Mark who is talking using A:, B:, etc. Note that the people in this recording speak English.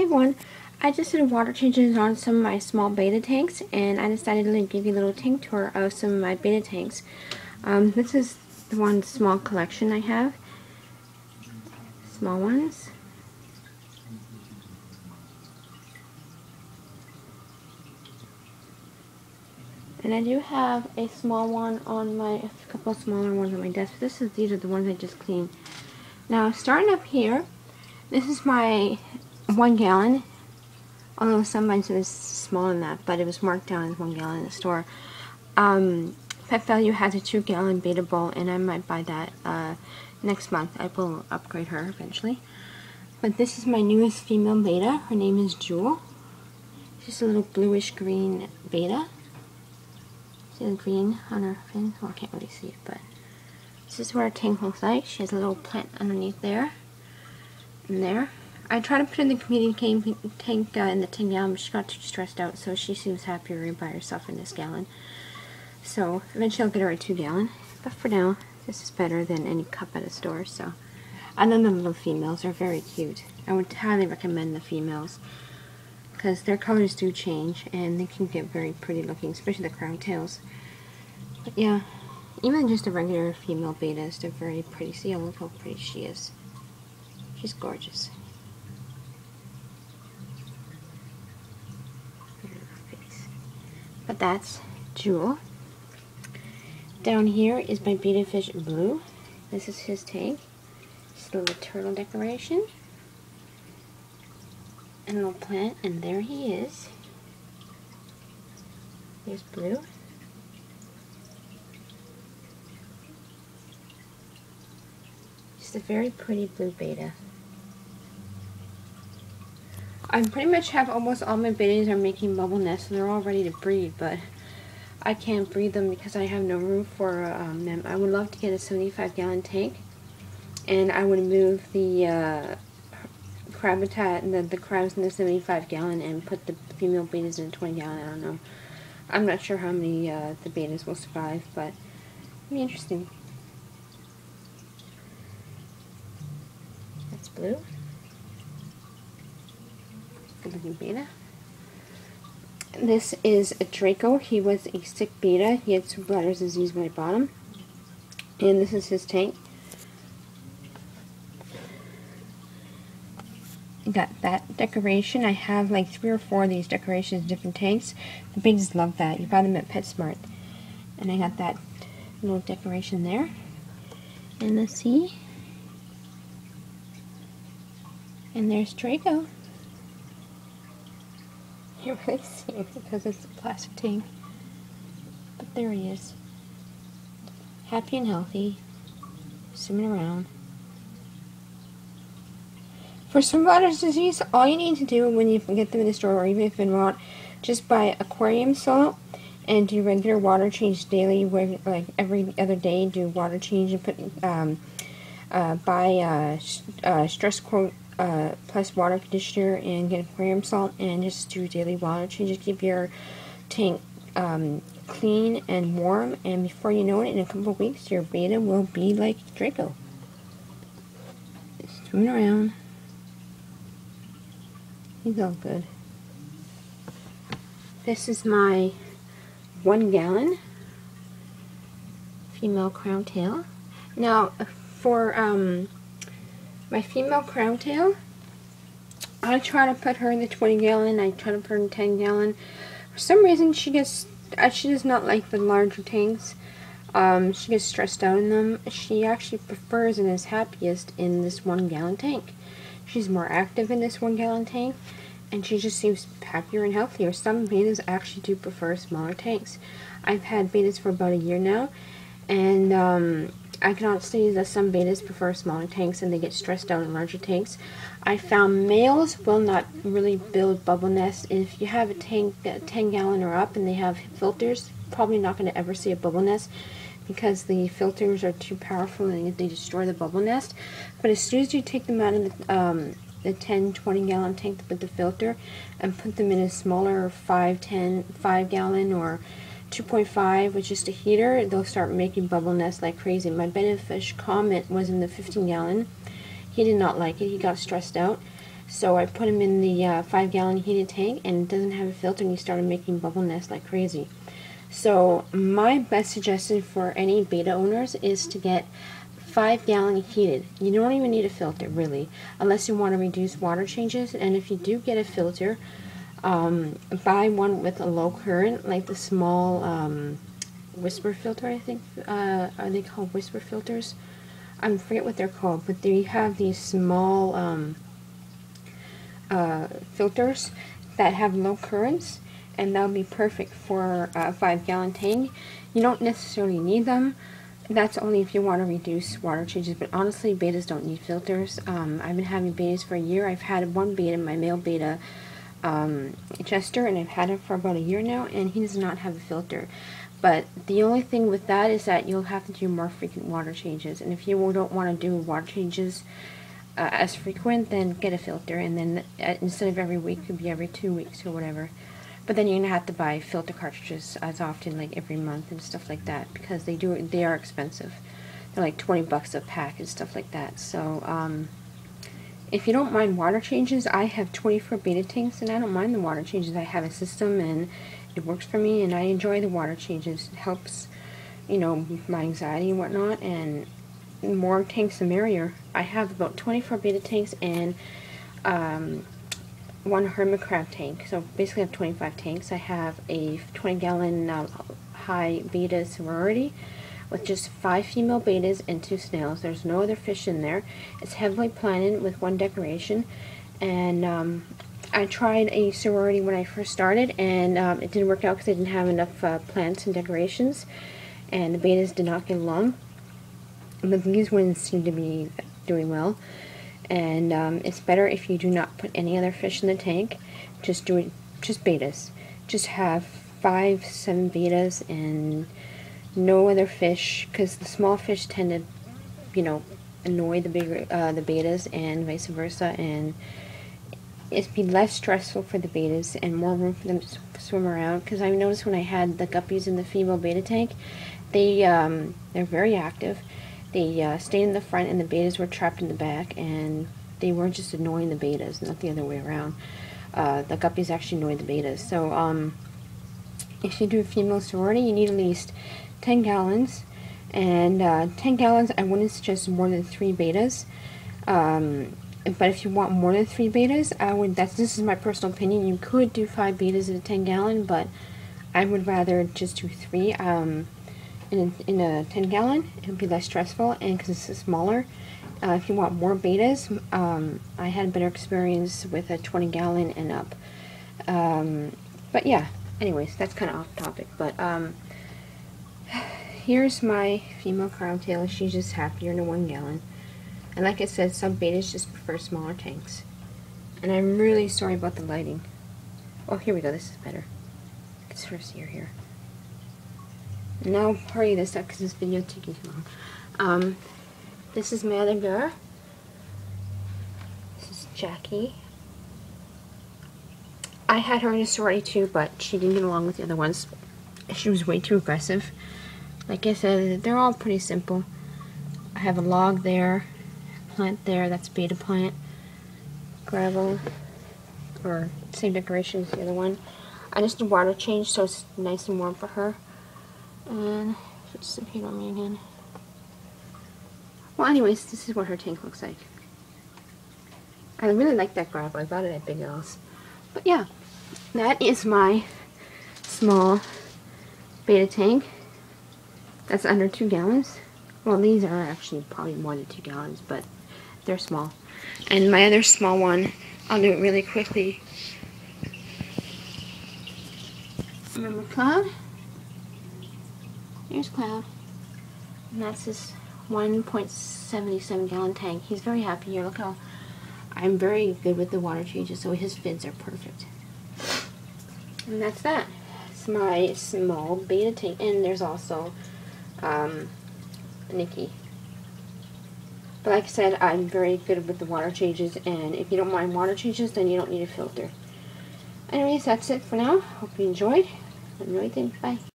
A: Hey everyone, I just did water changes on some of my small betta tanks, and I decided to give you a little tank tour of some of my betta tanks. This is the one small collection I have, small ones. And I do have a small one on a couple of smaller ones on my desk. These are the ones I just cleaned. Now, starting up here, this is my 1 gallon. Although somebody said it's smaller than that, but it was marked down as 1 gallon in the store. Pet Value has a 2-gallon betta bowl, and I might buy that next month. I will upgrade her eventually. But this is my newest female betta. Her name is Jewel. She's a little bluish green betta. See the green on her fin? Well, I can't really see it, but this is what her tank looks like. She has a little plant underneath there and there. I tried to put in the community tank in the 10 gallon, but she got too stressed out, so she seems happier by herself in this gallon. So eventually I'll get her a 2 gallon, but for now, this is better than any cup at a store. So, and then the little females are very cute. I would highly recommend the females because their colors do change and they can get very pretty looking, especially the crown tails. But yeah, even just a regular female betta, they're very pretty. See, look how pretty she is. She's gorgeous. But that's Jewel. Down here is my betta fish Blue. This is his tank. Just a little turtle decoration. And a little plant, and there he is. Here's Blue. Just a very pretty blue betta. I pretty much have almost all my bettas are making bubble nests, and they're all ready to breed, but I can't breed them because I have no room for them. I would love to get a 75-gallon tank, and I would move the crabitat and the crabs in the 75-gallon and put the female bettas in a 20-gallon. I don't know. I'm not sure how many the bettas will survive, but it'll be interesting. That's Blue. Good looking betta. This is a Draco. He was a sick betta. He had some bladder disease when I bought him. And this is his tank. Got that decoration. I have like 3 or 4 of these decorations in different tanks. The bettas love that. You buy them at PetSmart. And I got that little decoration there. And let's see. And there's Draco. You can't really see him because it's a plastic tank. But there he is. Happy and healthy. Swimming around. For some bladder disease, all you need to do when you get them in the store, or even if in raw, just buy aquarium salt and do regular water change daily, where like every other day do water change, and put buy stress quote plus water conditioner and get aquarium salt and just do daily water changes. Keep your tank clean and warm, and before you know it, in a couple of weeks your betta will be like Draco. Just swimming around. He's all good. This is my 1 gallon female crown tail. Now for my female crown tail, I try to put her in the 20 gallon, I try to put her in 10 gallon. For some reason she does not like the larger tanks. She gets stressed out in them. She actually prefers and is happiest in this 1 gallon tank. She's more active in this 1 gallon tank, and she just seems happier and healthier. Some bettas actually do prefer smaller tanks. I've had bettas for about a year now, and I can honestly say that some bettas prefer smaller tanks and they get stressed out in larger tanks. I found males will not really build bubble nests. If you have a tank 10 gallon or up and they have filters, probably not going to ever see a bubble nest because the filters are too powerful and they destroy the bubble nest. But as soon as you take them out of the 10-20 gallon tank with the filter and put them in a smaller 5 gallon or 2.5 with just a heater, they'll start making bubble nests like crazy. My betta fish Comet was in the 15 gallon. He did not like it. He got stressed out. So I put them in the 5-gallon heated tank, and it doesn't have a filter, and he started making bubble nests like crazy. So my best suggestion for any betta owners is to get 5-gallon heated. You don't even need a filter, really, unless you want to reduce water changes. And if you do get a filter, buy one with a low current, like the small whisper filter, I think. Are they called whisper filters? I forget what they're called, but they have these small filters that have low currents, and that'll be perfect for a 5-gallon tank. You don't necessarily need them. That's only if you want to reduce water changes, but honestly, bettas don't need filters. I've been having bettas for a year. I've had one betta, my male betta, Chester, and I've had him for about a year now, and he does not have a filter. But the only thing with that is that you'll have to do more frequent water changes, and if you don't want to do water changes as frequent, then get a filter, and then instead of every week, it could be every 2 weeks or whatever. But then you're gonna have to buy filter cartridges as often, like every month and stuff like that, because they are expensive. They're like $20 a pack and stuff like that. So if you don't mind water changes, I have 24 betta tanks, and I don't mind the water changes. I have a system, and it works for me, and I enjoy the water changes. It helps, you know, my anxiety and whatnot, and the more tanks the merrier. I have about 24 betta tanks and one hermit crab tank. So basically I have 25 tanks. I have a 20-gallon high betta sorority with just 5 female bettas and 2 snails. There's no other fish in there. It's heavily planted with 1 decoration, and I tried a sorority when I first started, and it didn't work out because I didn't have enough plants and decorations, and the bettas did not get along. But these ones seem to be doing well, and it's better if you do not put any other fish in the tank. Just do it, just bettas. Just have 5, 7 bettas and no other fish, because the small fish tend to, you know, annoy the bigger the bettas, and vice versa, and it'd be less stressful for the bettas and more room for them to swim around. Because I noticed when I had the guppies in the female betta tank, they're very active. They stayed in the front, and the bettas were trapped in the back, and they were just annoying the bettas, not the other way around. The guppies actually annoyed the bettas. So if you do a female sorority, you need at least 10 gallons, and 10 gallons, I wouldn't suggest more than 3 bettas. But if you want more than 3 bettas, this is my personal opinion. You could do 5 bettas in a 10-gallon, but I would rather just do 3. In a 10-gallon, it would be less stressful, and because it's smaller. If you want more bettas, I had a better experience with a 20-gallon and up. But yeah, anyways, that's kind of off topic. But here's my female crowntail. She's just happier in a 1-gallon. And like I said, some bettas just prefer smaller tanks. And I'm really sorry about the lighting. Oh, here we go. This is better. It's first year here. And now I'll hurry this up because this video is taking too long. This is my other girl. This is Jackie. I had her in a sorority too, but she didn't get along with the other ones. She was way too aggressive. Like I said, they're all pretty simple. I have a log there, plant there, that's betta plant, gravel, or same decoration as the other one. I just did water change so it's nice and warm for her. And just repeat on me again. Well, anyways, this is what her tank looks like. I really like that gravel. I bought it at Big L's. But yeah, that is my small betta tank. That's under 2 gallons. Well, these are actually probably more than 2 gallons, but they're small. And my other small one, I'll do it really quickly. Remember Cloud? Here's Cloud. And that's this 1.77 gallon tank. He's very happy here. Look how I'm very good with the water changes, so his fins are perfect. And that's that. It's my small betta tank. And there's also Nikki. But like I said, I'm very good with the water changes, and if you don't mind water changes, then you don't need a filter. Anyways, that's it for now. Hope you enjoyed. And really think, bye.